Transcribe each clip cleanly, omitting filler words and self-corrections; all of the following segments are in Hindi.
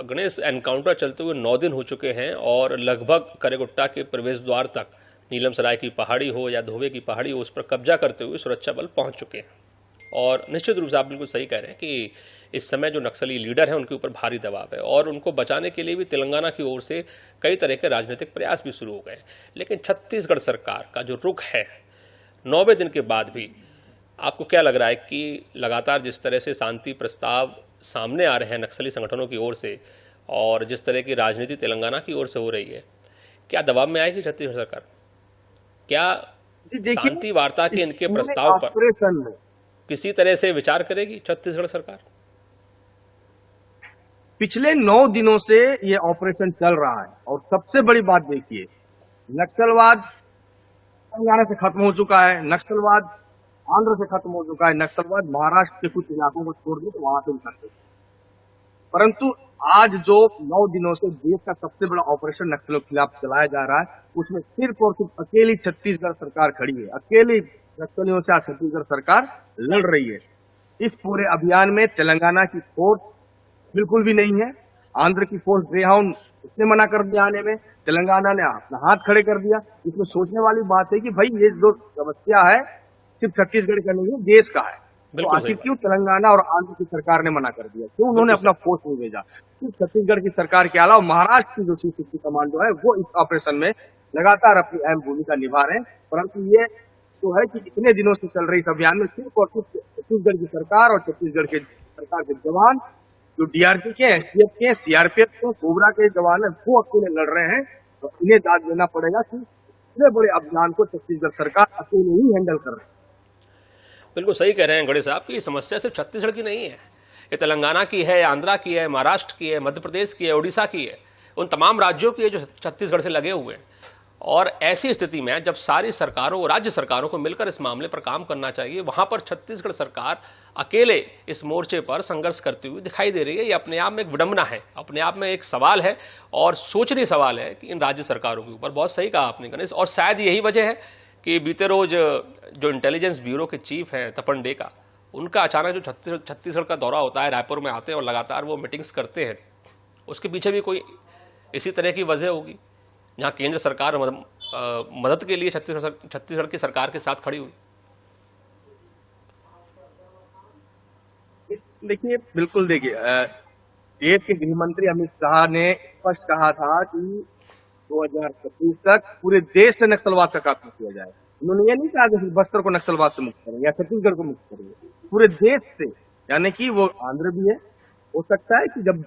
गणेश, एनकाउंटर चलते हुए 9 दिन हो चुके हैं और लगभग करेगुट्टा के प्रवेश द्वार तक नीलम सराय की पहाड़ी हो या धोबे की पहाड़ी हो, उस पर कब्जा करते हुए सुरक्षा बल पहुंच चुके हैं। और निश्चित रूप से आप बिल्कुल सही कह रहे हैं कि इस समय जो नक्सली लीडर हैं उनके ऊपर भारी दबाव है और उनको बचाने के लिए भी तेलंगाना की ओर से कई तरह के राजनीतिक प्रयास भी शुरू हो गए। लेकिन छत्तीसगढ़ सरकार का जो रुख है 9वें दिन के बाद भी, आपको क्या लग रहा है कि लगातार जिस तरह से शांति प्रस्ताव सामने आ रहे हैं नक्सली संगठनों की ओर से और जिस तरह की राजनीति तेलंगाना की ओर से हो रही है, क्या दबाव में आएगी छत्तीसगढ़ सरकार? क्या शांति वार्ता के इनके प्रस्ताव पर किसी तरह से विचार करेगी छत्तीसगढ़ सरकार? पिछले 9 दिनों से ये ऑपरेशन चल रहा है और सबसे बड़ी बात देखिए, नक्सलवाद तेलंगाना से खत्म हो चुका है, नक्सलवाद आंध्र से खत्म हो चुका है, नक्सलवाद महाराष्ट्र के कुछ इलाकों को छोड़ दिए तो वहां से उठते। परंतु आज जो 9 दिनों से देश का सबसे बड़ा ऑपरेशन नक्सलियों के खिलाफ चलाया जा रहा है, उसमें सिर्फ और सिर्फ अकेली छत्तीसगढ़ सरकार खड़ी है। अकेली नक्सलियों से आज छत्तीसगढ़ सरकार लड़ रही है। इस पूरे अभियान में तेलंगाना की फोर्स बिल्कुल भी नहीं है। आंध्र की फोर्स ग्रेहाउंड उसने मना कर दिया आने में, तेलंगाना ने अपना हाथ खड़े कर दिया। इसमें सोचने वाली बात है कि भाई ये जो समस्या है सिर्फ छत्तीसगढ़ का नहीं है, देश का है। तो आखिर क्यों तेलंगाना और आंध्र की सरकार ने मना कर दिया? क्यों उन्होंने अपना फोर्स नहीं भेजा? सिर्फ छत्तीसगढ़ की सरकार के अलावा महाराष्ट्र की जो C60 कमांडो है वो इस ऑपरेशन में लगातार अपनी अहम भूमिका निभा रहे हैं। परंतु ये तो है कि इतने दिनों से चल रही इस अभियान में सिर्फ और सिर्फ छत्तीसगढ़ की सरकार और छत्तीसगढ़ के सरकार के जवान, जो DRG के, STF के, CRPF के, कोबरा के जवान है, वो अकेले लड़ रहे हैं। तो इन्हें दाद देना पड़ेगा कि इतने बड़े अभियान को छत्तीसगढ़ सरकार अकेले ही हैंडल कर रही है। बिल्कुल सही कह रहे हैं गणेश साहब कि समस्या सिर्फ छत्तीसगढ़ की नहीं है, ये तेलंगाना की है, आंध्रा की है, महाराष्ट्र की है, मध्य प्रदेश की है, उड़ीसा की है, उन तमाम राज्यों की है जो छत्तीसगढ़ से लगे हुए हैं। और ऐसी स्थिति में जब सारी सरकारों और राज्य सरकारों को मिलकर इस मामले पर काम करना चाहिए, वहां पर छत्तीसगढ़ सरकार अकेले इस मोर्चे पर संघर्ष करती हुई दिखाई दे रही है। ये अपने आप में एक विडंबना है, अपने आप में एक सवाल है और सोचनीय सवाल है कि इन राज्य सरकारों के ऊपर। बहुत सही कहा आपने गणेश, और शायद यही वजह है कि बीते रोज जो इंटेलिजेंस ब्यूरो के चीफ हैं तपन डेका, उनका अचानक जो छत्तीसगढ़ का दौरा होता है, रायपुर में आते हैं और लगातार वो मीटिंग्स करते हैं, उसके पीछे भी कोई इसी तरह की वजह होगी जहां केंद्र सरकार मदद के लिए छत्तीसगढ़ की सरकार के साथ खड़ी हुई। देखिए, बिल्कुल देखिए, देश के गृह मंत्री अमित शाह ने स्पष्ट कहा था कि 2025 तक पूरे देश से नक्सलवाद का खात्मा किया जाए। उन्होंने ये नहीं कहा कि बस्तर को नक्सलवाद से मुक्त करेंगे या छत्तीसगढ़ को मुक्त करेंगे, पूरे देश से। यानी कि वो आंध्र भी है। हो सकता है कि जब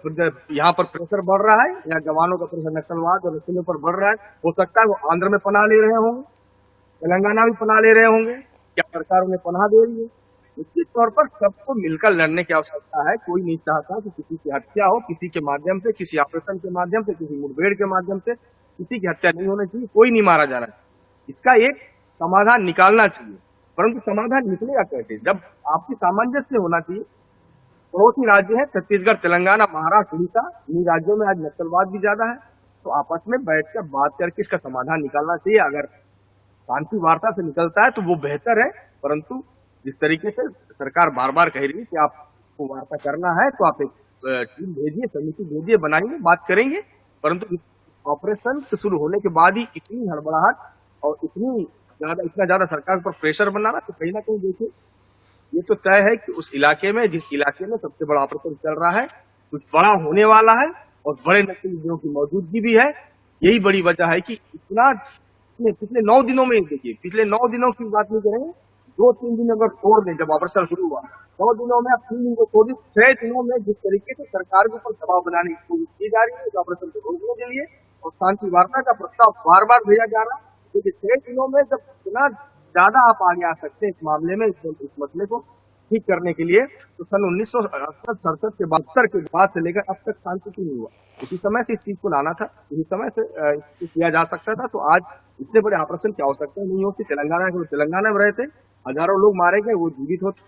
यहाँ पर प्रेशर बढ़ रहा है या जवानों का प्रेशर नक्सलवाद और नक्सलियों पर बढ़ रहा है, हो सकता है वो आंध्र में पनाह ले रहे होंगे, तेलंगाना भी पनाह ले रहे होंगे, क्या सरकार उन्हें पनाह दे रही है? निश्चित तौर पर सबको मिलकर लड़ने की आवश्यकता है। कोई नहीं चाहता कि किसी की हत्या हो, किसी के माध्यम से, किसी ऑपरेशन के माध्यम से, किसी मुठभेड़ के माध्यम से किसी की हत्या नहीं होनी चाहिए, कोई नहीं मारा जाना चाहिए। इसका एक समाधान निकालना चाहिए, परंतु समाधान निकलेगा कैसे? जब आपसी सामंजस्य होना चाहिए। पड़ोसी राज्य है छत्तीसगढ़, तेलंगाना, महाराष्ट्र, उड़ीसा, इन राज्यों में आज नक्सलवाद भी ज्यादा है, तो आपस में बैठकर बात करके इसका समाधान निकालना चाहिए। अगर शांति वार्ता से निकलता है तो वो बेहतर है, परंतु जिस तरीके से सरकार बार बार कह रही है कि आपको वार्ता करना है तो आप एक टीम भेजिए, समिति भेजिए, बनाइए, बात करेंगे। परंतु ऑपरेशन शुरू होने के बाद ही इतनी हड़बड़ाहट और इतना ज्यादा सरकार पर प्रेशर बनाना, तो कहीं ना कहीं देखिए ये तो तय है कि उस इलाके में, जिस इलाके में सबसे बड़ा ऑपरेशन चल रहा है, कुछ बड़ा होने वाला है और बड़े नक्सलियों की मौजूदगी भी है। यही बड़ी वजह है कि इतना पिछले 9 दिनों में, देखिए पिछले 9 दिनों की बात नहीं करेंगे, 2-3 दिन अगर छोड़ दें, जब ऑपरेशन शुरू हुआ 9 दिनों में, अब 3 दिन को छोड़ दें, 6 दिनों में जिस तरीके से सरकार के ऊपर दबाव बनाने की कोशिश की जा रही है इस ऑपरेशन को रोकने के लिए और शांति वार्ता का प्रस्ताव बार बार भेजा जा रहा है, क्योंकि 6 दिनों में जब इतना ज्यादा आप आगे आ सकते हैं इस मामले में, इस मसले को ठीक करने के लिए, तो सन 1968-67 के 72 के बाद से लेकर अब तक शांति क्यों नहीं हुआ? उसी समय से इस चीज को लाना था, उसी समय से किया जा सकता था, तो आज इतने बड़े ऑपरेशन की आवश्यकता नहीं होती। तेलंगाना के लोग तेलंगाना में रहते, हजारों लोग मारे गए, वो जीवित होते,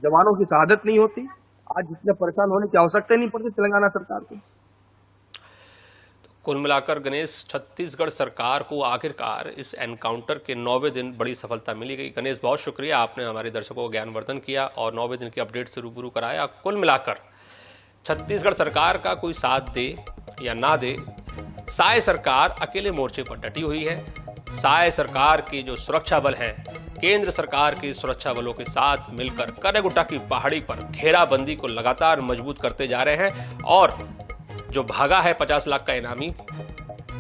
जवानों की शहादत नहीं होती। आज इतने परेशान होने की आवश्यकता नहीं पड़ती तेलंगाना सरकार को। कुल मिलाकर गणेश, छत्तीसगढ़ सरकार को आखिरकार इस एनकाउंटर के 9वें दिन बड़ी सफलता मिली गई। गणेश, बहुत शुक्रिया, आपने हमारे दर्शकों को ज्ञानवर्धन किया और 9वें दिन की अपडेट से रूबरू कराया। कुल मिलाकर छत्तीसगढ़ सरकार का कोई साथ दे या ना दे, साय सरकार अकेले मोर्चे पर डटी हुई है। साय सरकार के जो सुरक्षा बल हैं, केंद्र सरकार के सुरक्षा बलों के साथ मिलकर करेगुट्टा की पहाड़ी पर घेराबंदी को लगातार मजबूत करते जा रहे हैं। और जो भागा है 50 लाख का इनामी,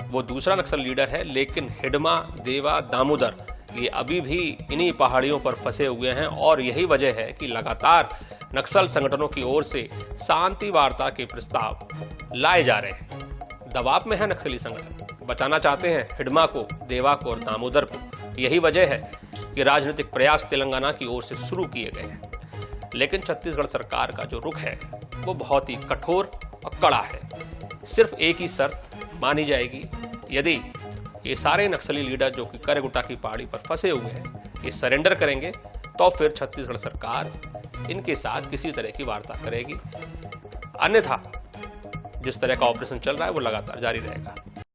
वो दूसरा नक्सल लीडर है, लेकिन हिडमा, देवा, दामोदर ये अभी भी इन्हीं पहाड़ियों पर फंसे हुए हैं। और यही वजह है कि लगातार नक्सल संगठनों की ओर से शांति वार्ता के प्रस्ताव लाए जा रहे हैं। दबाव में है नक्सली संगठन, बचाना चाहते हैं हिडमा को, देवा को और दामोदर को। यही वजह है कि राजनीतिक प्रयास तेलंगाना की ओर से शुरू किए गए हैं। लेकिन छत्तीसगढ़ सरकार का जो रुख है वो बहुत ही कठोर और कड़ा है। सिर्फ एक ही शर्त मानी जाएगी, यदि ये सारे नक्सली लीडर जो कि करेगुट्टा की पहाड़ी पर फंसे हुए हैं ये सरेंडर करेंगे, तो फिर छत्तीसगढ़ सरकार इनके साथ किसी तरह की वार्ता करेगी। अन्यथा जिस तरह का ऑपरेशन चल रहा है वो लगातार जारी रहेगा।